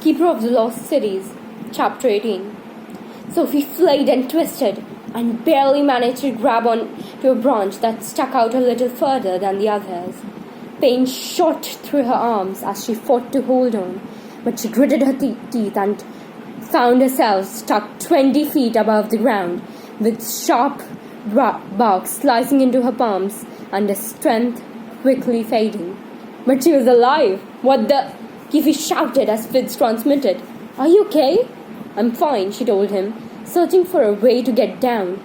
Keeper of the Lost Cities, Chapter 18. Sophie flayed and twisted and barely managed to grab on to a branch that stuck out a little further than the others. Pain shot through her arms as she fought to hold on, but she gritted her teeth and found herself stuck 20 feet above the ground, with sharp bark slicing into her palms and her strength quickly fading. But she was alive! What the? Keefe shouted as Fitz transmitted. Are you okay? I'm fine, she told him, searching for a way to get down.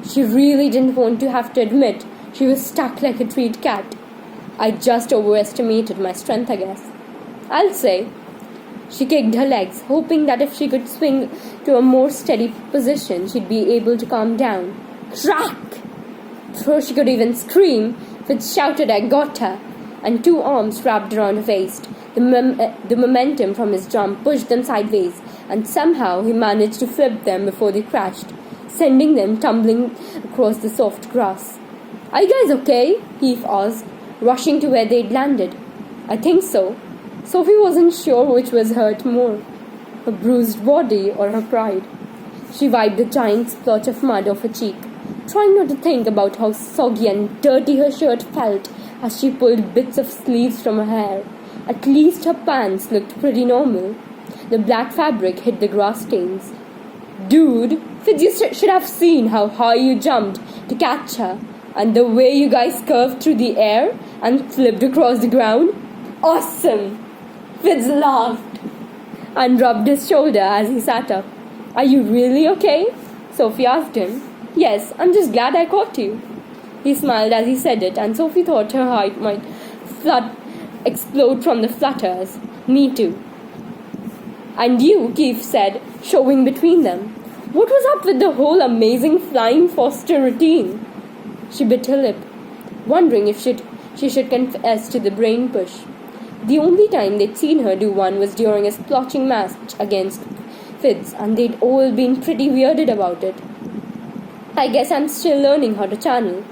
She really didn't want to have to admit she was stuck like a treed cat. I just overestimated my strength, I guess. I'll say. She kicked her legs, hoping that if she could swing to a more steady position, she'd be able to calm down. Crack! Before she could even scream, Fitz shouted, I got her, and two arms wrapped around her waist. The momentum from his jump pushed them sideways, and somehow he managed to flip them before they crashed, sending them tumbling across the soft grass. Are you guys okay? Keefe asked, rushing to where they'd landed. I think so. Sophie wasn't sure which was hurt more, her bruised body or her pride. She wiped the giant splotch of mud off her cheek, trying not to think about how soggy and dirty her shirt felt as she pulled bits of sleeves from her hair. At least her pants looked pretty normal. The black fabric hid the grass stains. Dude, Fitz, you should have seen how high you jumped to catch her, and the way you guys curved through the air and flipped across the ground. Awesome! Fitz laughed and rubbed his shoulder as he sat up. Are you really okay? Sophie asked him. Yes, I'm just glad I caught you. He smiled as he said it, and Sophie thought her heart might explode from the flutters. Me too. And you, Keefe said, showing between them. What was up with the whole amazing flying Foster routine? She bit her lip, wondering if she should confess to the brain push. The only time they'd seen her do one was during a splotching match against Fitz, and they'd all been pretty weirded about it. I guess I'm still learning how to channel.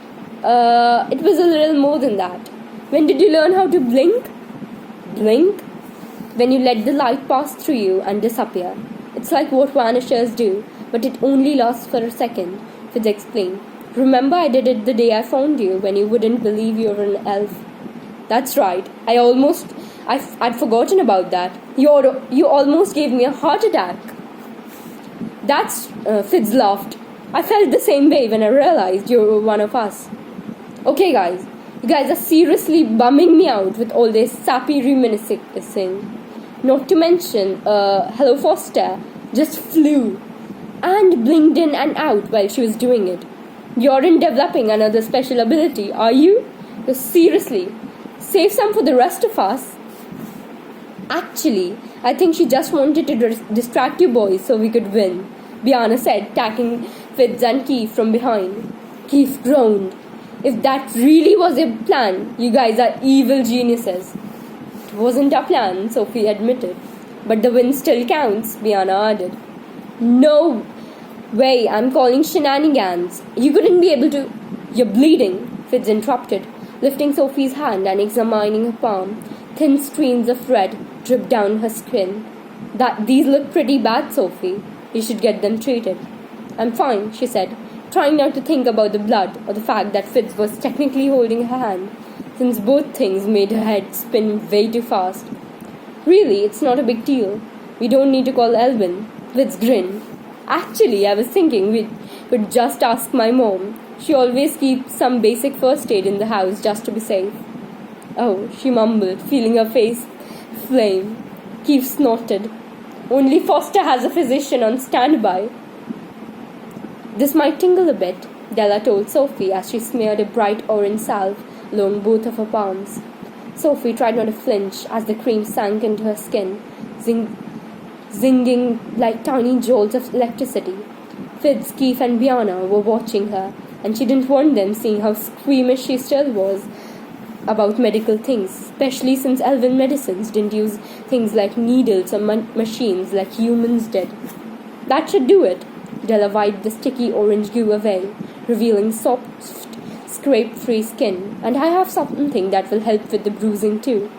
It was a little more than that. When did you learn how to blink? Blink? When you let the light pass through you and disappear. It's like what vanishers do, but it only lasts for a second, Fitz explained. Remember I did it the day I found you, when you wouldn't believe you were an elf. That's right. I'd forgotten about that. You almost gave me a heart attack. Fitz laughed. I felt the same way when I realized you were one of us. Okay, guys. You guys are seriously bumming me out with all this sappy reminiscing. Not to mention, Hello Foster just flew and blinked in and out while she was doing it. You aren't developing another special ability, are you? Seriously, save some for the rest of us. Actually, I think she just wanted to distract you boys so we could win, Biana said, tacking Fitz and Keefe from behind. Keefe groaned. If that really was your plan, you guys are evil geniuses. It wasn't our plan, Sophie admitted. But the win still counts, Biana added. No way, I'm calling shenanigans. You couldn't be able to... You're bleeding, Fitz interrupted, lifting Sophie's hand and examining her palm. Thin streams of red dripped down her skin. These look pretty bad, Sophie. You should get them treated. I'm fine, she said, trying not to think about the blood or the fact that Fitz was technically holding her hand, since both things made her head spin way too fast. Really, it's not a big deal. We don't need to call Alden. Fitz grinned. Actually, I was thinking we could just ask my mom. She always keeps some basic first aid in the house just to be safe. Oh, she mumbled, feeling her face flame. Keefe snorted. Only Foster has a physician on standby. This might tingle a bit, Della told Sophie as she smeared a bright orange salve along both of her palms. Sophie tried not to flinch as the cream sank into her skin, zinging like tiny jolts of electricity. Fitz, Keefe and Biana were watching her, and she didn't want them seeing how squeamish she still was about medical things, especially since elven medicines didn't use things like needles or machines like humans did. That should do it. Della wiped the sticky orange goo away, revealing soft, scrape-free skin. And I have something that will help with the bruising too.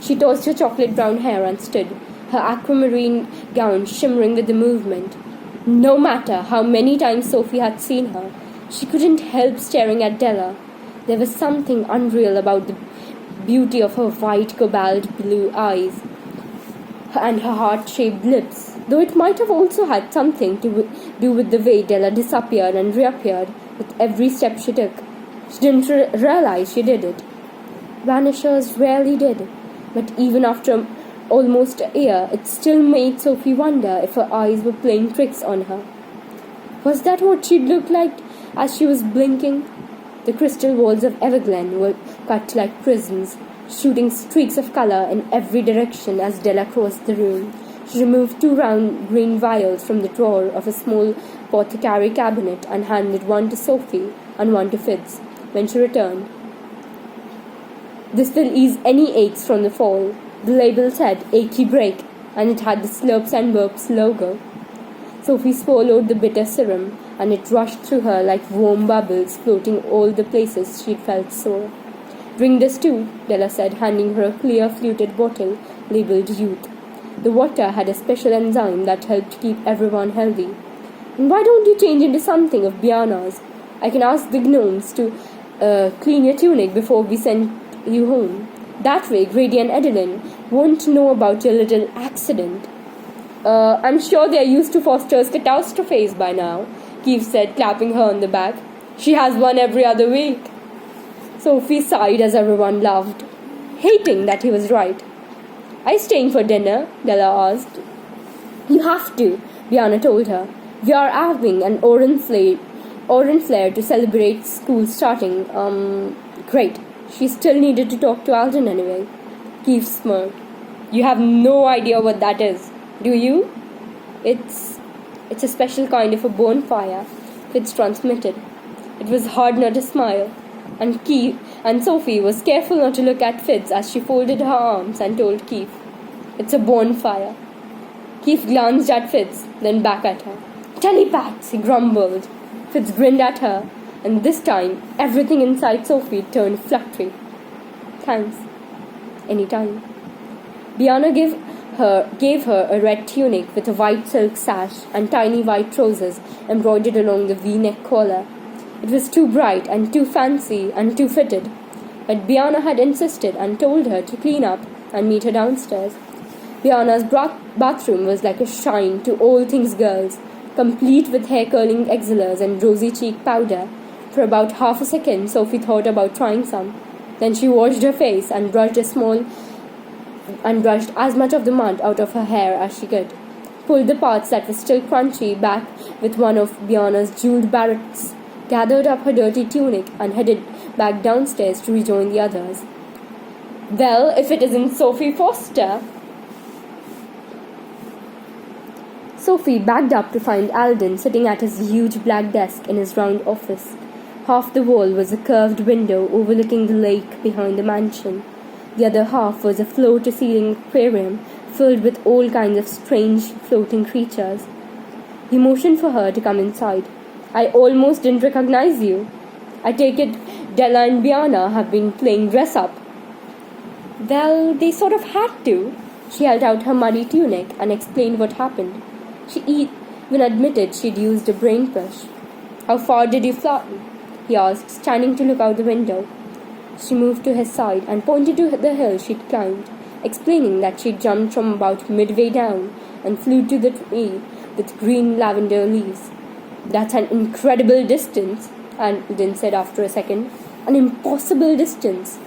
She tossed her chocolate brown hair and stood, her aquamarine gown shimmering with the movement. No matter how many times Sophie had seen her, she couldn't help staring at Della. There was something unreal about the beauty of her white cobalt blue eyes and her heart-shaped lips, though it might have also had something to do with the way Della disappeared and reappeared with every step she took. She didn't realize she did it. Vanishers rarely did, but even after almost a year, it still made Sophie wonder if her eyes were playing tricks on her. Was that what she'd look like as she was blinking? The crystal walls of Everglen were cut like prisms, shooting streaks of color in every direction as Della crossed the room. She removed 2 round green vials from the drawer of a small apothecary cabinet and handed one to Sophie and one to Fitz. When she returned, "This will ease any aches from the fall." The label said "Achy Break," and it had the Slurps and Burps logo. Sophie swallowed the bitter serum, and it rushed through her like warm bubbles, floating all the places she'd felt sore. "Drink this too," Della said, handing her a clear fluted bottle labeled Youth. The water had a special enzyme that helped keep everyone healthy. "And why don't you change into something of Biana's? I can ask the gnomes to clean your tunic before we send you home. That way Grady and Adeline won't know about your little accident." I'm sure they're used to Foster's catastrophes by now," Keith said, clapping her on the back. "She has one every other week." Sophie sighed as everyone laughed, hating that he was right. "Are you staying for dinner?" Della asked. "You have to," Biana told her. "We are having an orange flare to celebrate school starting. Great." She still needed to talk to Alden anyway. Keith smirked. "You have no idea what that is, do you?" It's a special kind of a bonfire," Fitz transmitted. It was hard not to smile, and Sophie was careful not to look at Fitz as she folded her arms and told Keith, "It's a bonfire." Keith glanced at Fitz, then back at her. "Telepats," he grumbled. Fitz grinned at her, and this time everything inside Sophie turned fluttery. "Thanks. Anytime." Biana gave her a red tunic with a white silk sash and tiny white trousers embroidered along the V-neck collar. It was too bright and too fancy and too fitted, but Biana had insisted and told her to clean up and meet her downstairs. Biana's bathroom was like a shrine to all things girls, complete with hair-curling exilers and rosy cheek powder. For about half a second, Sophie thought about trying some. Then she washed her face and brushed as much of the mud out of her hair as she could, pulled the parts that were still crunchy back with one of Biana's jeweled barrettes, gathered up her dirty tunic, and headed back downstairs to rejoin the others. "Well, if it isn't Sophie Foster!" Sophie backed up to find Alden sitting at his huge black desk in his round office. Half the wall was a curved window overlooking the lake behind the mansion. The other half was a floor-to-ceiling aquarium filled with all kinds of strange floating creatures. He motioned for her to come inside. "I almost didn't recognize you. I take it Della and Biana have been playing dress-up." "Well, they sort of had to." She held out her muddy tunic and explained what happened. She even admitted she'd used a brain push. "How far did you fly?" he asked, standing to look out the window. She moved to his side and pointed to the hill she'd climbed, explaining that she'd jumped from about midway down and flew to the tree with green lavender leaves. "That's an incredible distance," Alden said after a second. "An impossible distance.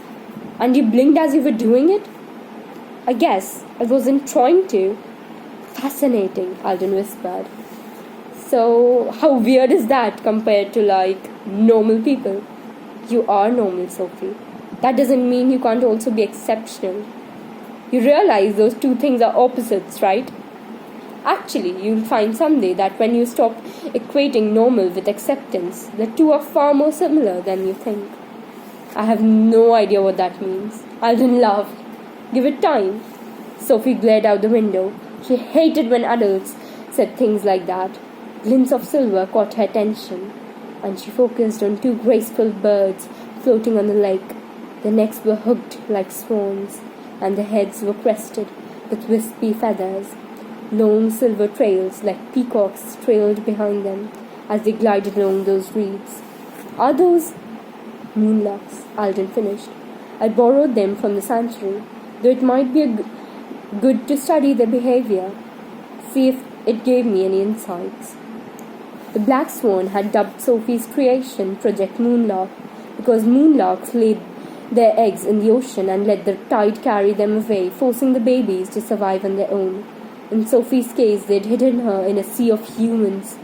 And you blinked as you were doing it?" "I guess I wasn't trying to." "Fascinating," Alden whispered. "So, how weird is that compared to, normal people?" "You are normal, Sophie. That doesn't mean you can't also be exceptional. You realize those two things are opposites, right? Actually, you'll find someday that when you stop equating normal with acceptance, the two are far more similar than you think." "I have no idea what that means." Alden laughed. "Give it time." Sophie glared out the window. She hated when adults said things like that. Glints of silver caught her attention, and she focused on 2 graceful birds floating on the lake. Their necks were hooked like swans, and their heads were crested with wispy feathers. Long silver trails like peacocks trailed behind them as they glided along those reeds. Are those moonlocks? Alden finished. I borrowed them from the sanctuary, though it might be good to study their behavior, see if it gave me any insights. The black swan had dubbed Sophie's creation Project Moonlock because moonlocks laid their eggs in the ocean and let the tide carry them away, forcing the babies to survive on their own. In Sophie's case, they'd hidden her in a sea of humans,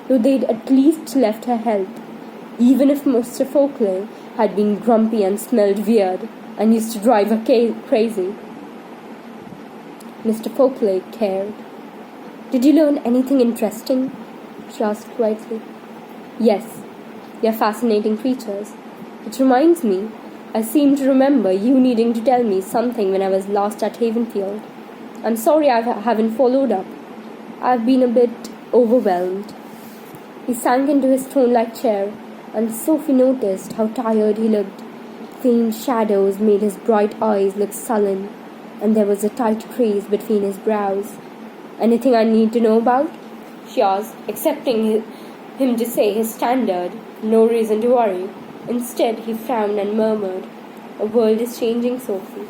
though they'd at least left her health, even if Mr. Folkley had been grumpy and smelled weird and used to drive her crazy. Mr. Folkley cared. Did you learn anything interesting? She asked quietly. Yes, they're fascinating creatures. It reminds me, I seem to remember you needing to tell me something when I was last at Havenfield. I'm sorry I haven't followed up. I've been a bit overwhelmed. He sank into his throne-like chair, and Sophie noticed how tired he looked. Faint shadows made his bright eyes look sullen, and there was a tight crease between his brows. Anything I need to know about? She asked, accepting him to say his standard, no reason to worry. Instead, he frowned and murmured, "A world is changing, Sophie."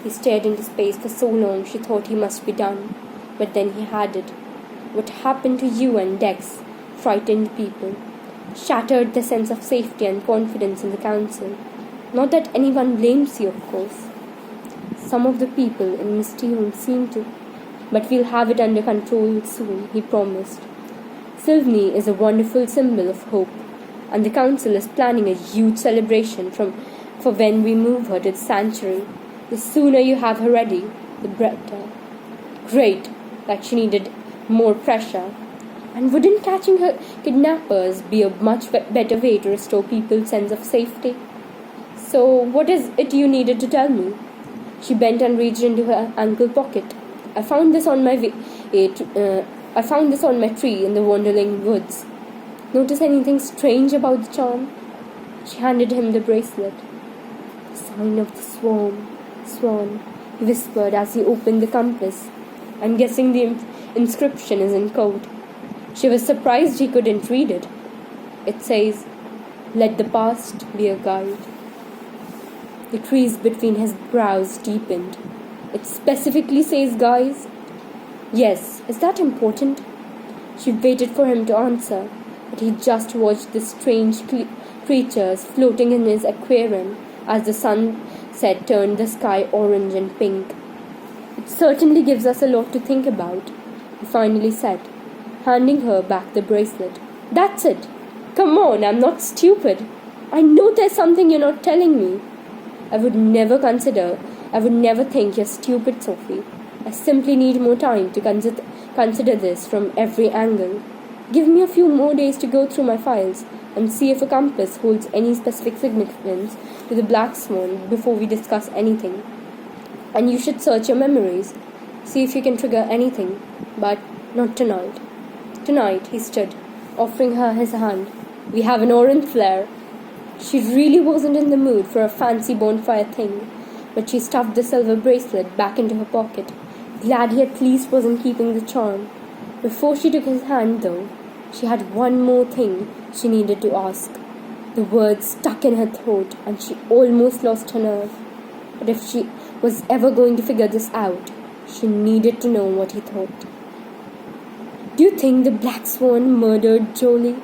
He stared into space for so long she thought he must be done, but then he had it. What happened to you and Dex frightened people, shattered the sense of safety and confidence in the council. Not that anyone blames you, of course. Some of the people in Misty Home seem to, but we'll have it under control soon, he promised. Sylvie is a wonderful symbol of hope, and the council is planning a huge celebration for when we move her to the sanctuary. The sooner you have her ready, the better. Great, like she needed more pressure. And wouldn't catching her kidnappers be a much better way to restore people's sense of safety? So, what is it you needed to tell me? She bent and reached into her ankle pocket. I found this on my tree in the Wonderling Woods. Notice anything strange about the charm? She handed him the bracelet. The sign of the swan, he whispered as he opened the compass. I'm guessing the inscription is in code. She was surprised he couldn't read it. It says, "Let the past be a guide." The crease between his brows deepened. It specifically says guys? Yes, is that important? She waited for him to answer, but he just watched the strange creatures floating in his aquarium as the sunset turned the sky orange and pink. It certainly gives us a lot to think about, he finally said, handing her back the bracelet. That's it. Come on, I'm not stupid. I know there's something you're not telling me. I would never think you're stupid, Sophie. I simply need more time to consider this from every angle. Give me a few more days to go through my files and see if a compass holds any specific significance to the black swan before we discuss anything. And you should search your memories, see if you can trigger anything, but not tonight. Tonight, he stood, offering her his hand. We have an orange flare. She really wasn't in the mood for a fancy bonfire thing, but she stuffed the silver bracelet back into her pocket, glad he at least wasn't keeping the charm. Before she took his hand, though, she had one more thing she needed to ask. The words stuck in her throat, and she almost lost her nerve. But if she was ever going to figure this out, she needed to know what he thought. Do you think the black swan murdered Jolie?